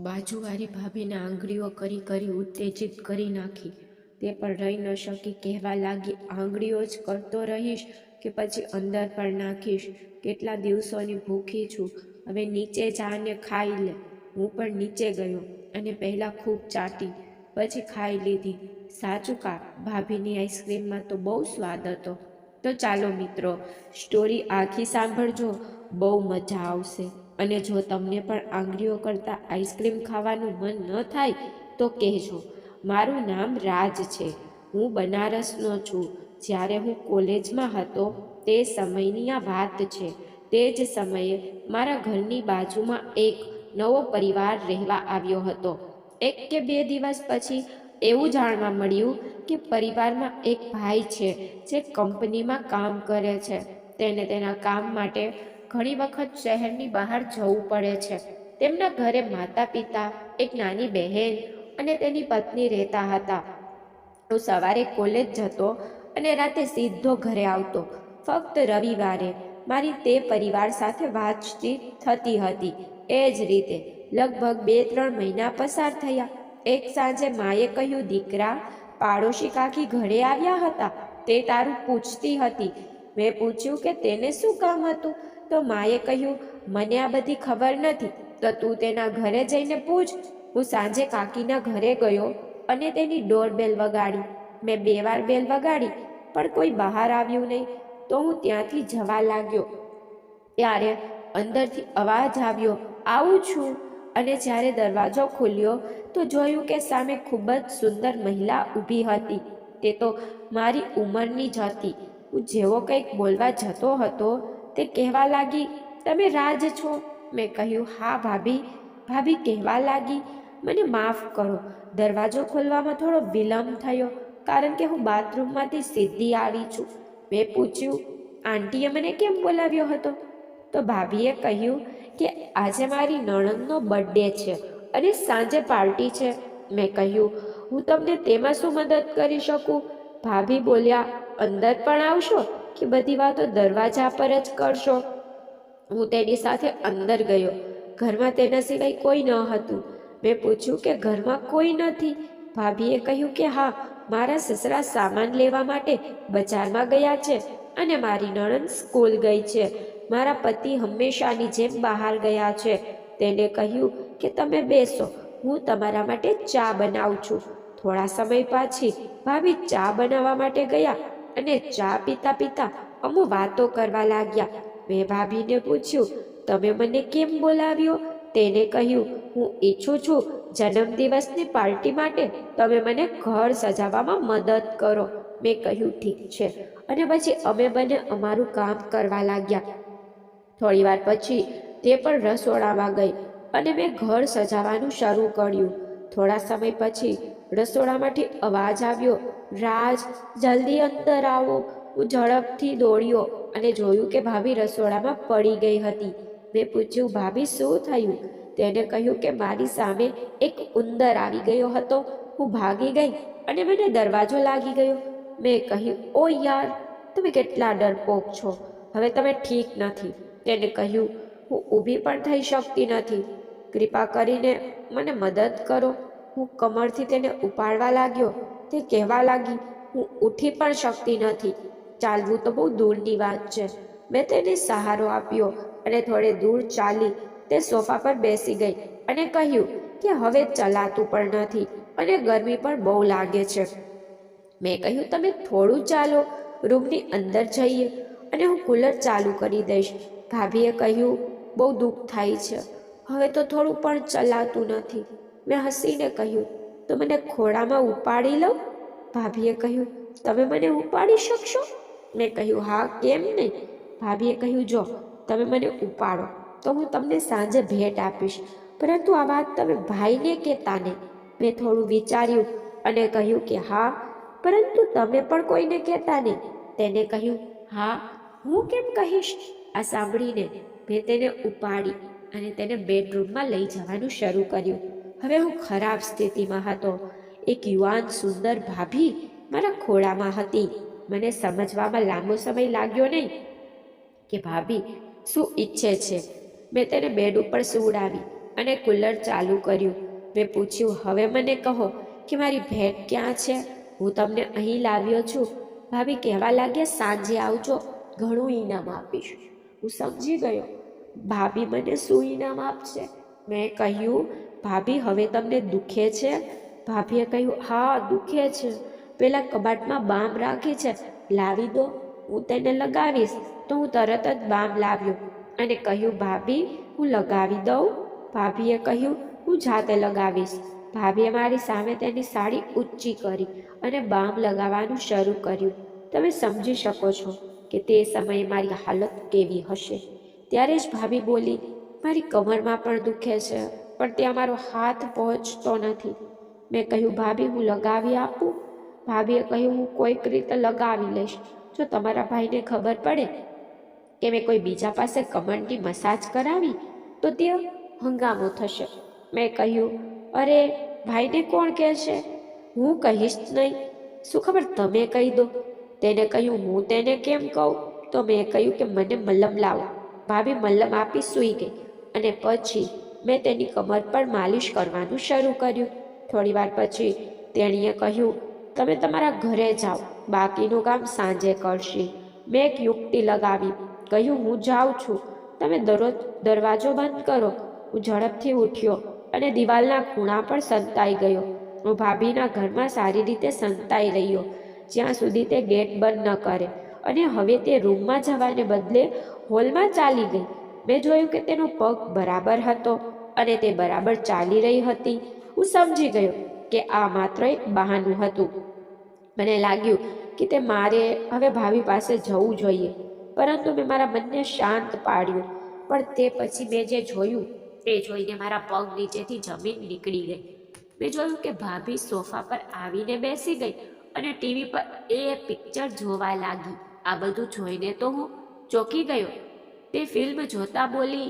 બાજુવાળી ભાભીને આંગળીઓ કરી કરી ઉત્તેજિત કરી નાખી. તે પણ રહી ન શકી, કહેવા લાગી, આંગળીઓ જ કરતો રહીશ કે પછી અંદર પણ નાખીશ? કેટલા દિવસોની ભૂખી છું, હવે નીચે જાને ખાઈ લે. હું પણ નીચે ગયો અને પહેલાં ખૂબ ચાટી, પછી ખાઈ લીધી. સાચું કા, ભાભીની આઈસ્ક્રીમમાં તો બહુ સ્વાદ હતો. તો ચાલો મિત્રો, સ્ટોરી આખી સાંભળજો, બહુ મજા આવશે. અને જો તમને પણ આંગળીઓ કરતાં આઈસ્ક્રીમ ખાવાનું મન ન થાય તો કહેજો. મારું નામ રાજ છે. હું બનારસનો છું. જ્યારે હું કોલેજમાં હતો તે સમયની આ વાત છે. તે જ સમયે મારા ઘરની બાજુમાં એક નવો પરિવાર રહેવા આવ્યો હતો. 1 કે 2 દિવસ પછી એવું જાણવા મળ્યું કે પરિવારમાં એક ભાઈ છે જે કંપનીમાં કામ કરે છે. તેને તેના કામ માટે ઘણી વખત શહેરની બહાર જવું પડે છે. તેમના ઘરે માતા પિતા, એક નાની બહેન અને તેની પત્ની રહેતા હતા. હું સવારે કોલેજ જતો અને રાતે સીધો ઘરે આવતો. ફક્ત રવિવારે મારી તે પરિવાર સાથે વાતચીત થતી હતી. એ જ રીતે લગભગ 2-3 મહિના પસાર થયા. એક સાંજે માએ કહ્યું, દીકરા, પાડોશી કાકી ઘરે આવ્યા હતા, તે તારું પૂછતી હતી. મેં પૂછ્યું કે તેને શું કામ હતું? તો માએ કહ્યું, મને આ બધી ખબર નથી, તો તું તેના ઘરે જઈને પૂછ. હું સાંજે કાકીના ઘરે ગયો અને તેની ડોરબેલ વગાડી. મેં 2 વાર બેલ વગાડી પણ કોઈ બહાર આવ્યું નહીં. તો હું ત્યાંથી જવા લાગ્યો. ત્યારે અંદરથી અવાજ આવ્યો, આવું છું. અને જ્યારે દરવાજો ખુલ્યો તો જોયું કે સામે ખૂબ જ સુંદર મહિલા ઊભી હતી. તે તો મારી ઉંમરની જ હતી. હું જેવો કંઈક બોલવા જતો હતો તે કહેવા લાગી, તમે રાજ છો? મેં કહ્યું, હા ભાભી. ભાભી કહેવા લાગી, મને માફ કરો, દરવાજો ખોલવામાં થોડો વિલંબ થયો કારણ કે હું બાથરૂમમાંથી સીધી આવી છું. મેં પૂછ્યું, આંટીએ મને કેમ બોલાવ્યો હતો? તો ભાભીએ કહ્યું કે આજે મારી નણંદનો બર્થડે છે અને સાંજે પાર્ટી છે. મેં કહ્યું, હું તમને તેમાં શું મદદ કરી શકું? ભાભી બોલ્યા, અંદર પણ આવશો કે બધી વાતો દરવાજા પર જ કરશો? હું તેની સાથે અંદર ગયો. ઘરમાં તેના સિવાય કોઈ ન હતું. મેં પૂછ્યું કે ઘરમાં કોઈ નથી? ભાભીએ કહ્યું કે હા, મારા સસરા સામાન લેવા માટે બજારમાં ગયા છે અને મારી નણંદ સ્કૂલ ગઈ છે. મારા પતિ હંમેશાની જેમ બહાર ગયા છે. તેને કહ્યું કે તમે બેસો, હું તમારા માટે ચા બનાવું છું. થોડા સમય પછી ભાભી ચા બનાવવા માટે ગયા અને ચા પીતા પીતા અમુ વાતો કરવા લાગ્યા. મેં ભાભીને પૂછ્યું, તમે મને કેમ બોલાવ્યો? તેને કહ્યું, હું ઈચ્છું છું જન્મદિવસની પાર્ટી માટે તમે મને ઘર સજાવવામાં મદદ કરો. મેં કહ્યું, ઠીક છે. અને પછી અમે બંને અમારું કામ કરવા લાગ્યા. થોડી વાર પછી તે પણ રસોડામાં ગઈ અને મેં ઘર સજાવવાનું શરૂ કર્યું. થોડા સમય પછી રસોડામાંથી અવાજ આવ્યો, રાજ, જલ્દી અંદર આવો. હું ઝડપથી દોડ્યો અને જોયું કે ભાભી રસોડામાં પડી ગઈ હતી. મેં પૂછ્યું, ભાભી શું થયું? તેને કહ્યું કે મારી સામે એક ઉંદર આવી ગયો હતો. હું ભાગી ગઈ અને મને દરવાજો લાગી ગયો. મેં કહ્યું, ઓ યાર, તમે કેટલા ડરપોક છો. હવે તમે ઠીક નથી. તેને કહ્યું, હું ઊભી પણ થઈ શકતી નથી. કૃપા કરીને મને મદદ કરો. હું કમરથી તેને ઉપાડવા લાગ્યો. તે કહેવા લાગી, હું ઉઠી પણ શકતી નથી. ચાલવું તો બહુ દૂરની વાત છે. મેં તેને સહારો આપ્યો અને થોડે દૂર ચાલી તે સોફા પર બેસી ગઈ અને કહ્યું કે હવે ચલાતું પણ નથી અને ગરમી પણ બહુ લાગે છે. મેં કહ્યું, તમે થોડું ચાલો, રૂમની અંદર જઈએ અને હું કુલર ચાલુ કરી દઈશ. ભાભીએ કહ્યું, બહુ દુઃખ થાય છે, હવે તો થોડું પણ ચલાતું નથી. મેં હસીને કહ્યું, તો મને ખોળામાં ઉપાડી લો. ભાભીએ કહ્યું, તમે મને ઉપાડી શકશો? મેં કહ્યું, હા, કેમ નહીં? ભાભીએ કહ્યું, જો તમે મને ઉપાડો તો હું તમને સાંજે ભેટ આપીશ, પરંતુ આ વાત તમે ભાઈને કહેતા નહીં. મેં થોડું વિચાર્યું અને કહ્યું કે હા, પરંતુ તમે પણ કોઈને કહેતા નહીં. તેને કહ્યું, હા, હું કેમ કહીશ? આ સાંભળીને મેં તેને ઉપાડી અને તેને બેડરૂમમાં લઈ જવાનું શરૂ કર્યું. હવે હું ખરાબ સ્થિતિમાં હતો. એક યુવાન સુંદર ભાભી મારા ખોળામાં હતી. મને સમજવામાં લાંબો સમય લાગ્યો નહીં કે ભાભી શું ઈચ્છે છે. મેં તેને બેડ ઉપર સુવડાવી અને કુલર ચાલુ કર્યું. મેં પૂછ્યું, હવે મને કહો કે મારી ભેટ ક્યાં છે? હું તમને અહીં લાવ્યો છું. ભાભી કહેવા લાગ્યા, સાંજે આવજો, ઘણું ઇનામ આપીશ. હું સમજી ગયો, ભાભી મને શું ઇનામ આપશે? મેં કહ્યું, ભાભી હવે તમને દુખે છે? ભાભીએ કહ્યું, હા દુખે છે. પેલા કબાટમાં બામ રાખી છે, લાવી દો, હું તેને લગાવીશ. તો હું તરત જ બામ લાવ્યો અને કહ્યું, ભાભી હું લગાવી દઉં? ભાભીએ કહ્યું, હું જાતે લગાવીશ. ભાભીએ મારી સામે તેની સાડી ઊંચી કરી અને બામ લગાવવાનું શરૂ કર્યું. તમે સમજી શકો છો કે તે સમયે મારી હાલત કેવી હશે. ત્યારે જ ભાભી બોલી, મારી કમરમાં પણ દુખે છે, પણ ત્યાં મારો હાથ પહોંચતો નથી. મેં કહ્યું, ભાભી હું લગાવી આપું? ભાભીએ કહ્યું, હું કોઈક રીતે લગાવી લઈશ. જો તમારા ભાઈને ખબર પડે કે મેં કોઈ બીજા પાસે કમરની મસાજ કરાવી તો તે હંગામો થશે. મેં કહ્યું, અરે ભાઈને કોણ કહેશે? હું કહીશ નહીં. શું ખબર તમે કહી દો. તેને કહ્યું, હું તેને કેમ કહું? તો મેં કહ્યું કે મને મલમ લાવો. ભાભી મલમ આપી સૂઈ ગઈ અને પછી મેં તેની કમર પર માલિશ કરવાનું શરૂ કર્યું. થોડી વાર પછી તેણીએ કહ્યું, તમે તમારા ઘરે જાઓ, બાકીનું કામ સાંજે કરશે. મેં એક યુક્તિ લગાવી, કહ્યું, હું જાઉં છું, તમે દરવાજો બંધ કરો. હું ઝડપથી ઉઠ્યો અને દિવાલના ખૂણા પર સંતાઈ ગયો. હું ભાભીના ઘરમાં સારી રીતે સંતાઈ રહ્યો જ્યાં સુધી તે ગેટ બંધ ન કરે, અને હવે તે રૂમમાં જવાને બદલે હોલમાં ચાલી ગઈ. મેં જોયું કે તેનો પગ બરાબર હતો અને તે બરાબર ચાલી રહી હતી. હું સમજી ગયો કે આ માત્ર એક બહાનું હતું. મને લાગ્યું કે તે મારે હવે ભાભી પાસે જવું જોઈએ, પરંતુ મેં મારા મનને શાંત પાડ્યું. પણ તે પછી મેં જે જોયું તે જોઈને મારા પગ નીચેથી જમીન નીકળી ગઈ. મેં જોયું કે ભાભી સોફા પર આવીને બેસી ગઈ અને ટીવી પર એ પિક્ચર જોવા લાગી. આ બધું જોઈને તો હું ચોંકી ગયો. તે ફિલ્મ જોતા બોલી,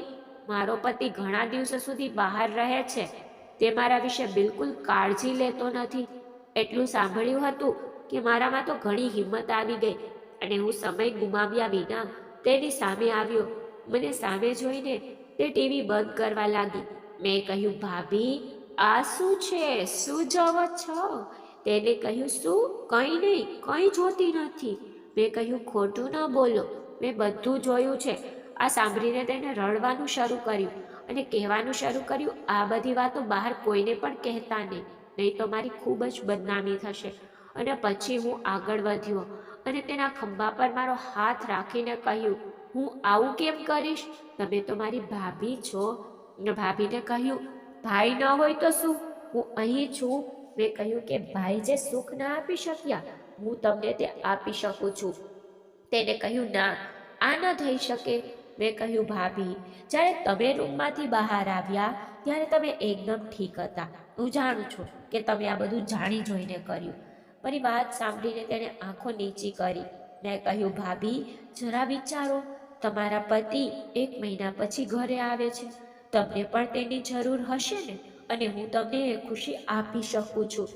મારો પતિ ઘણા દિવસો સુધી બહાર રહે છે, તે મારા વિશે બિલકુલ કાળજી લેતો નથી. એટલું સાંભળ્યું હતું કે મારામાં તો ઘણી હિંમત આવી ગઈ અને હું સમય ગુમાવ્યા વિના તેની સામે આવ્યો. મને સામે જોઈને તે ટીવી બંધ કરવા લાગી. મેં કહ્યું, ભાભી આ શું છે? શું જોવો છો? તેને કહ્યું, શું? કંઈ નહીં, કંઈ જોતી નથી. મેં કહ્યું, ખોટું ન બોલો, મેં બધું જોયું છે. આ સાંભળીને તેને રડવાનું શરૂ કર્યું અને કહેવાનું શરૂ કર્યું, આ બધી વાતો બહાર કોઈને પણ કહેતા નહીં તો મારી ખૂબ જ બદનામી થશે. અને પછી હું આગળ વધ્યો અને તેના ખંભા પર મારો હાથ રાખીને કહ્યું, હું આવું કેમ કરીશ? તમે તો મારી ભાભી છો. ભાભીને કહ્યું, ભાઈ ન હોય તો શું, હું અહીં છું. મેં કહ્યું કે ભાઈ જે સુખ ના આપી શક્યા, હું તમને તે આપી શકું છું. તેને કહ્યું, ના, આ ન થઈ શકે. મેં કહ્યું, ભાભી જ્યારે તમે રૂમમાંથી બહાર આવ્યા ત્યારે તમે એકદમ ઠીક હતા. હું જાણું છું કે તમે આ બધું જાણી જોઈને કર્યું. મારી વાત સાંભળીને તેણે આંખો નીચી કરી. મેં કહ્યું, ભાભી જરા વિચારો, તમારા પતિ 1 મહિના પછી ઘરે આવે છે, તમને પણ તેની જરૂર હશે ને, અને હું તમને એ ખુશી આપી શકું છું.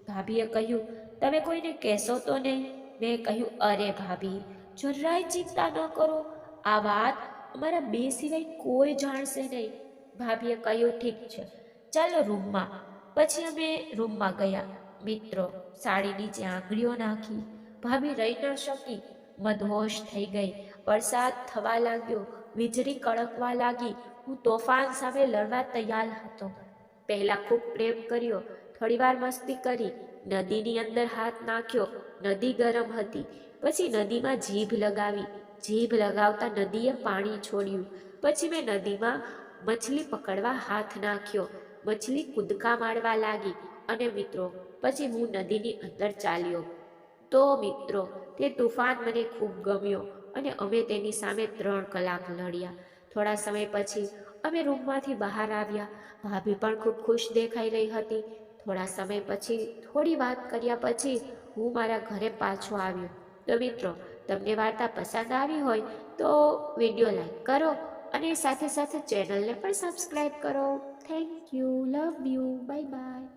ભાભીએ કહ્યું, તમે કોઈને કહેશો તો નહીં? મેં કહ્યું, અરે ભાભી જરાય ચિંતા ન કરો, આ વાત અમારા 2 સિવાય કોઈ જાણશે નહીં. ભાભીએ કહ્યું, ઠીક છે, ચાલો રૂમમાં. પછી અમે રૂમમાં ગયા. મિત્રો સાડી નીચે આંગળીઓ નાખી. ભાભી રહી ન શકી, મદહોશ થઈ ગઈ. વરસાદ થવા લાગ્યો, વીજળી કડકવા લાગી. હું તોફાન સામે લડવા તૈયાર હતો. પહેલા ખૂબ પ્રેમ કર્યો, થોડીવાર મસ્તી કરી, નદીની અંદર હાથ નાખ્યો. નદી ગરમ હતી. પછી નદીમાં જીભ લગાવી. જીભ લગાવતા નદીએ પાણી છોડ્યું. પછી મેં નદીમાં મછલી પકડવા હાથ નાખ્યો. મછલી કૂદકા મારવા લાગી. અને મિત્રો પછી હું નદીની અંદર ચાલ્યો. તો મિત્રો તે તુફાન મને ખૂબ ગમ્યો અને અમે તેની સામે 3 કલાક લડ્યા. થોડા સમય પછી અમે રૂમમાંથી બહાર આવ્યા. ભાભી પણ ખૂબ ખુશ દેખાઈ રહી હતી. થોડા સમય પછી થોડી વાત કર્યા પછી હું મારા ઘરે પાછો આવ્યો. તો મિત્રો તમને વાર્તા પસંદ આવી હોય તો વિડીયો લાઈક કરો અને સાથે સાથે ચેનલને પણ સબસ્ક્રાઈબ કરો. Thank you, love you, bye bye.